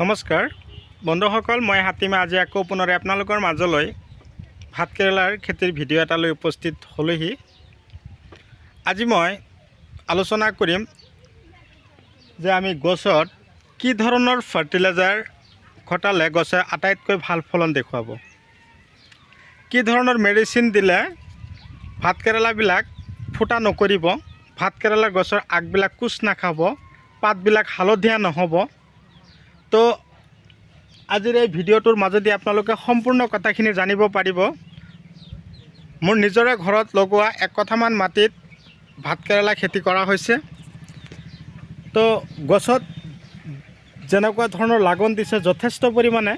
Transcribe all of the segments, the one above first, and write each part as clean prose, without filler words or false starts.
নমস্কাৰ বন্ধুসকল, মই হাতীমা আজি আকৌ পুনৰে আপোনালোকৰ মাজলৈ ভাতকেৰেলাৰ খেতিৰ ভিডিঅ' এটা লৈ উপস্থিত হ'লোহি। আজি মই আলোচনা কৰিম যে আমি গছত কি ধৰণৰ ফাৰ্টিলাইজাৰ ঘটালে গছে আটাইতকৈ ভাল ফলন দেখুৱাব, কি ধৰণৰ মেডিচিন দিলে ভাতকেৰেলাবিলাক ফুটা নকৰিব, ভাতকেৰেলা গছৰ আগবিলাক কোচ নাখাব, পাতবিলাক হালধীয়া নহ'ব। তো আজিৰ এই ভিডিঅ'টোৰ মাজেদি আপোনালোকে সম্পূৰ্ণ কথাখিনি জানিব পাৰিব। মোৰ নিজৰে ঘৰত লগোৱা 1 কঠামান মাটিত ভাতকেৰেলা খেতি কৰা হৈছে। তো গছত যেনেকুৱা ধৰণৰ লাগন দিছে যথেষ্ট পৰিমাণে।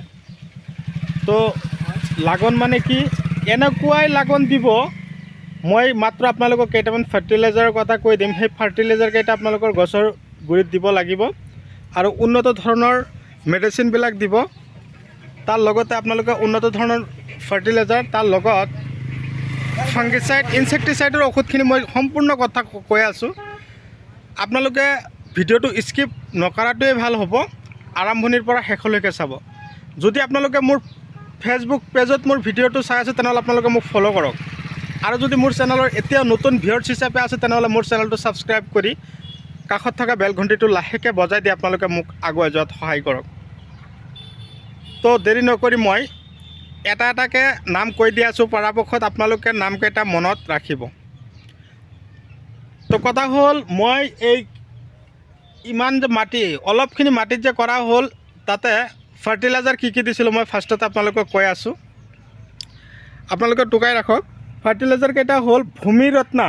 তো লাগন মানে কি, এনেকুৱাই লাগন দিব। মই মাত্ৰ আপোনালোকক কেইটামান ফাৰ্টিলাইজাৰৰ কথা কৈ দিম। সেই ফাৰ্টিলাইজাৰ কেইটা আপোনালোকৰ গছৰ গুৰিত দিব লাগিব আৰু উন্নত ধৰণৰ মেডিচিনবিলাক দিব। তাৰ লগতে আপোনালোকে উন্নত ধৰণৰ ফাৰ্টিলাইজাৰ, তাৰ লগত ফাংগিচাইড, ইনচেক্টিচাইডৰ ঔষধখিনি মই সম্পূৰ্ণ কথা কৈ আছোঁ। আপোনালোকে ভিডিঅ'টো স্কিপ নকৰাটোৱে ভাল হ'ব, আৰম্ভণিৰ পৰা শেষলৈকে চাব। যদি আপোনালোকে মোৰ ফেচবুক পেজত মোৰ ভিডিঅ'টো চাই আছে তেনেহ'লে আপোনালোকে মোক ফ'ল' কৰক, আৰু যদি মোৰ চেনেলৰ এতিয়া নতুন ভিউৱাৰ্ছ হিচাপে আছে তেনেহ'লে মোৰ চেনেলটো ছাবস্ক্ৰাইব কৰি কাষত থকা বেল ঘণ্টিটো লাহেকৈ বজাই দি আপোনালোকে মোক আগুৱাই যোৱাত সহায় কৰক। তো দেৰি নকৰি মই এটা এটাকৈ নাম কৈ দি আছোঁ, পৰাপক্ষত আপোনালোকে নামকেইটা মনত ৰাখিব। তো কথা হ'ল, মই এই ইমান যে মাটি, অলপখিনি মাটিত যে কৰা হ'ল, তাতে ফাৰ্টিলাইজাৰ কি দিছিলোঁ মই ফাৰ্ষ্টতে আপোনালোকক কৈ আছোঁ। আপোনালোকে টুকাই ৰাখক। ফাৰ্টিলাইজাৰ কেইটা হ'ল ভূমিৰত্না,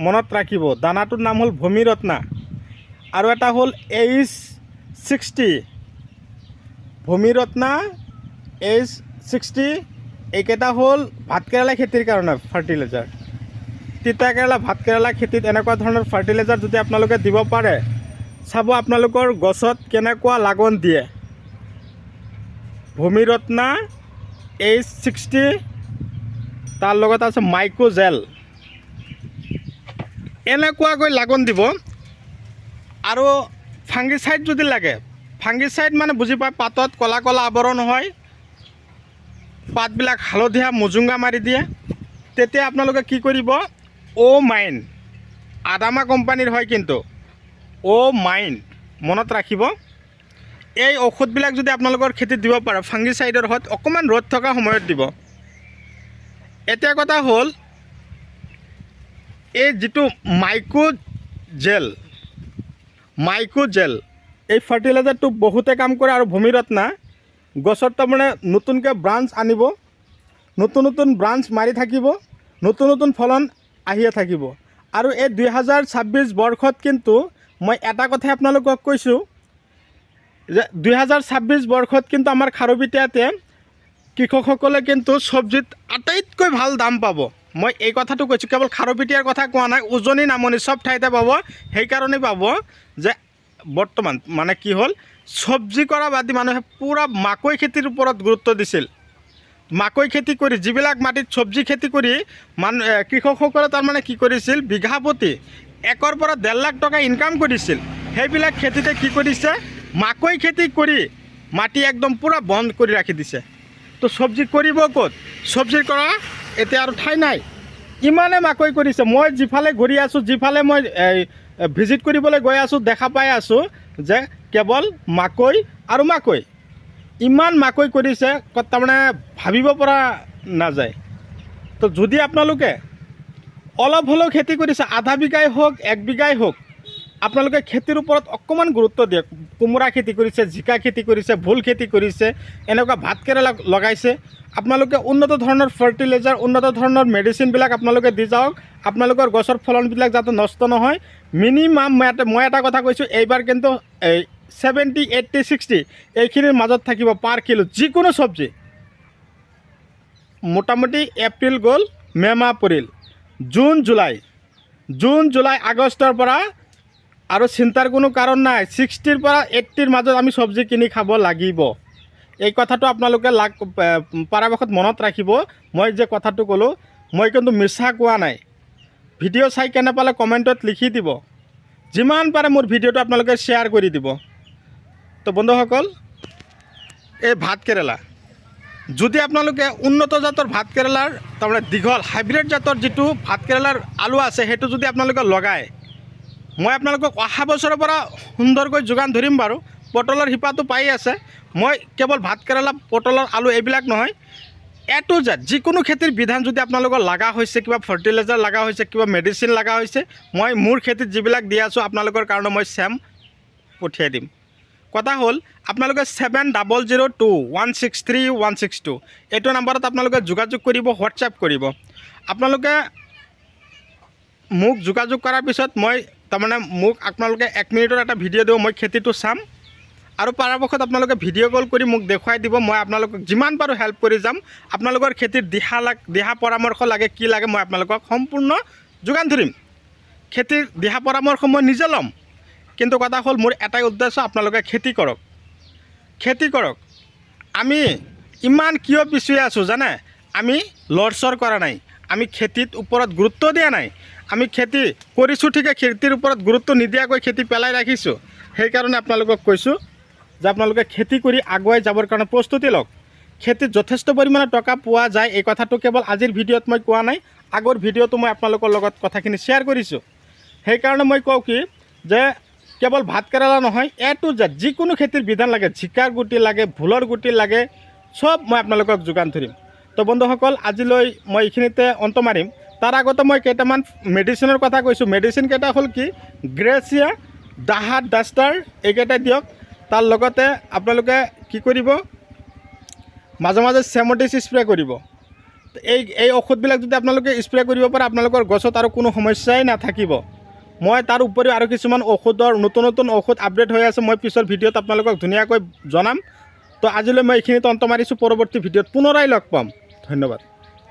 মনত ৰাখিব, দানাটোৰ নাম হ'ল ভূমিৰত্না, আৰু এটা হ'ল H60, ভূমিৰত্না H60। এইকেইটা হ'ল ভাতকেৰেলা খেতিৰ কাৰণে ফাৰ্টিলাইজাৰ। তিতাকেৰেলা, ভাতকেৰেলা খেতিত এনেকুৱা ধৰণৰ ফাৰ্টিলাইজাৰ যদি আপোনালোকে দিব পাৰে, চাব আপোনালোকৰ গছত কেনেকুৱা লাগন দিয়ে। ভূমিৰত্না H60, তাৰ লগত আছে মাইক্ৰ'জেল, এনেকুৱাকৈ লাগন দিব। আৰু ফাংগিচাইড যদি লাগে, ফাংগিচাইড মানে বুজি পায়, পাতত ক'লা ক'লা আৱৰণ হয়, পাতবিলাক হালধীয়া মোজোংগা মাৰি দিয়ে, তেতিয়া আপোনালোকে কি কৰিব, মাইন, আদামা কোম্পানীৰ হয় কিন্তু, মাইন মনত ৰাখিব। এই ঔষধবিলাক যদি আপোনালোকৰ খেতিত দিব পাৰে, ফাংগিচাইডৰ হয়, অকণমান ৰ'দ থকা সময়ত দিব। এতিয়া কথা হ'ল, এই যিটো মাইক্ৰ'জেল, এই ফাৰ্টিলাইজাৰটো বহুতে কাম কৰে। আৰু ভূমিৰত্না গছত তাৰমানে নতুনকৈ ব্ৰাঞ্চ আনিব, নতুন নতুন ব্ৰাঞ্চ মাৰি থাকিব, নতুন নতুন ফলন আহিয়ে থাকিব। আৰু এই 2026 বৰ্ষত কিন্তু মই এটা কথাই আপোনালোকক কৈছোঁ যে 2026 বৰ্ষত কিন্তু আমাৰ খাৰুপেটীয়াতে কৃষকসকলে কিন্তু চব্জিত আটাইতকৈ ভাল দাম পাব। মই এই কথাটো কৈছোঁ, কেৱল খাৰুপেটীয়াৰ কথা কোৱা নাই, উজনি নামনি চব ঠাইতে পাব। সেইকাৰণেই পাব যে বৰ্তমান মানে কি হ'ল, চব্জি কৰা বাদে মানুহে পূৰা মাকৈ খেতিৰ ওপৰত গুৰুত্ব দিছিল। মাকৈ খেতি কৰি, যিবিলাক মাটিত চব্জি খেতি কৰি কৃষকসকলে তাৰমানে কি কৰিছিল, বিঘা প্ৰতি 1ৰ পৰা 1.5 লাখ টকা ইনকাম কৰিছিল। সেইবিলাক খেতিতে কি কৰিছে, মাকৈ খেতি কৰি মাটি একদম পূৰা বন্ধ কৰি ৰাখি দিছে। তো চব্জি কৰিব ক'ত, চব্জিৰ কৰা এতিয়া আৰু ঠাই নাই, ইমানে মাকৈ কৰিছে। মই যিফালে ঘূৰি আছোঁ, যিফালে মই ভিজিট কৰিবলৈ গৈ আছোঁ, দেখা পাই আছোঁ যে কেৱল মাকৈ আৰু মাকৈ, ইমান মাকৈ কৰিছে, তাৰমানে ভাবিব পৰা নাযায়। তো যদি আপোনালোকে অলপ হ'লেও খেতি কৰিছে, আধা বিঘাই হওক 1 বিঘাই হওক, আপোনালোকে খেতিৰ ওপৰত অকণমান গুৰুত্ব দিয়ক। কোমোৰা খেতি কৰিছে, জিকা খেতি কৰিছে, ভোল খেতি কৰিছে, এনেকুৱা ভাতকেৰেলা লগাইছে, আপোনালোকে উন্নত ধৰণৰ ফাৰ্টিলাইজাৰ, উন্নত ধৰণৰ মেডিচিনবিলাক আপোনালোকে দি যাওক। আপোনালোকৰ গছৰ ফলনবিলাক যাতে নষ্ট নহয়। মিনিমাম মই এটা কথা কৈছোঁ, এইবাৰ কিন্তু 70, 80, 60 এইখিনিৰ মাজত থাকিব পাৰ কিলো যিকোনো চব্জি। মোটামুটি এপ্ৰিল গ'ল, মে' মাহ পৰিল, জুন জুলাই আগষ্টৰ পৰা আৰু চিন্তাৰ কোনো কাৰণ নাই, 60ৰ পৰা 80ৰ মাজত আমি চব্জি কিনি খাব লাগিব। এই কথাটো আপোনালোকে পৰাপক্ষত মনত ৰাখিব। মই যে কথাটো ক'লোঁ, মই কিন্তু মিছা কোৱা নাই। ভিডিঅ' চাই কেনে পালে কমেণ্টত লিখি দিব। যিমান পাৰে মোৰ ভিডিঅ'টো আপোনালোকে শ্বেয়াৰ কৰি দিব। তো বন্ধুসকল, এই ভাত কেৰেলা যদি আপোনালোকে উন্নত জাতৰ ভাত কেৰেলাৰ তাৰমানে দীঘল হাইব্ৰিড জাতৰ যিটো ভাত কেৰেলাৰ আলু আছে সেইটো যদি আপোনালোকে লগায়, মই আপোনালোকক অহা বছৰৰ পৰা সুন্দৰকৈ যোগান ধৰিম বাৰু। পটলৰ শিপাটো পাই আছে, মই কেৱল ভাত কেৰেলা পটলৰ আলু এইবিলাক নহয়, এ টু জেড যিকোনো খেতিৰ বিধান যদি আপোনালোকৰ লগা হৈছে, কিবা ফাৰ্টিলাইজাৰ লগা হৈছে, কিবা মেডিচিন লগা হৈছে, মই মোৰ খেতিত যিবিলাক দি আছোঁ আপোনালোকৰ কাৰণে মই ছেম পঠিয়াই দিম। কথা হ'ল আপোনালোকে 7002163162 এইটো নাম্বাৰত আপোনালোকে যোগাযোগ কৰিব, হোৱাটছআপ কৰিব। আপোনালোকে মোক যোগাযোগ কৰাৰ পিছত মই তাৰমানে মোক আপোনালোকে 1 মিনিটৰ এটা ভিডিঅ' দিব, মই খেতিটো চাম আৰু পৰাপক্ষত আপোনালোকে ভিডিঅ' কল কৰি মোক দেখুৱাই দিব। মই আপোনালোকক যিমান পাৰোঁ হেল্প কৰি যাম। আপোনালোকৰ খেতিৰ দিহা পৰামৰ্শ লাগে, কি লাগে মই আপোনালোকক সম্পূৰ্ণ যোগান ধৰিম। খেতিৰ দিহা পৰামৰ্শ মই নিজে ল'ম, কিন্তু কথা হ'ল মোৰ এটাই উদ্দেশ্য, আপোনালোকে খেতি কৰক, খেতি কৰক। আমি ইমান কিয় পিছুৱাই আছোঁ জানে? আমি লৰচৰ কৰা নাই, আমি খেতিৰ ওপৰত গুৰুত্ব দিয়া নাই। আমি খেতি কৰিছোঁ ঠিকে, খেতিৰ ওপৰত গুৰুত্ব নিদিয়াকৈ খেতি পেলাই ৰাখিছোঁ। সেইকাৰণে আপোনালোকক কৈছোঁ যে আপোনালোকে খেতি কৰি আগুৱাই যাবৰ কাৰণে প্ৰস্তুতি লওক। খেতিত যথেষ্ট পৰিমাণে টকা পোৱা যায়, এই কথাটো কেৱল আজিৰ ভিডিঅ'ত মই কোৱা নাই, আগৰ ভিডিঅ'টো মই আপোনালোকৰ লগত কথাখিনি শ্বেয়াৰ কৰিছোঁ। সেইকাৰণে মই কওঁ কি যে কেৱল ভাত কেৰেলা নহয়, এ টু জেড যিকোনো খেতিৰ বিধান লাগে, জিকাৰ গুটি লাগে, ভোলৰ গুটি লাগে, চব মই আপোনালোকক যোগান ধৰিম। তো বন্ধুসকল, আজিলৈ মই এইখিনিতে অন্ত মাৰিম। তাৰ আগতে মই কেইটামান মেডিচিনৰ কথা কৈছোঁ। মেডিচিন কেইটা হ'ল কি, গ্ৰেচিয়া, ডাহাত, ডাষ্টাৰ এইকেইটা দিয়ক। তাৰ লগতে আপোনালোকে কি কৰিব, মাজে মাজে চেমটিছ স্প্ৰে কৰিব। এই ঔষধবিলাক যদি আপোনালোকে স্প্ৰে কৰিব পাৰে, আপোনালোকৰ গছত আৰু কোনো সমস্যাই নাথাকিব। মই তাৰ উপৰিও আৰু কিছুমান ঔষধৰ নতুন নতুন ঔষধ আপডেট হৈ আছে, মই পিছৰ ভিডিঅ'ত আপোনালোকক ধুনীয়াকৈ জনাম। তো আজিলৈ মই এইখিনিতে অন্ত মাৰিছোঁ, পৰৱৰ্তী ভিডিঅ'ত পুনৰাই লগ পাম। ধন্যবাদ।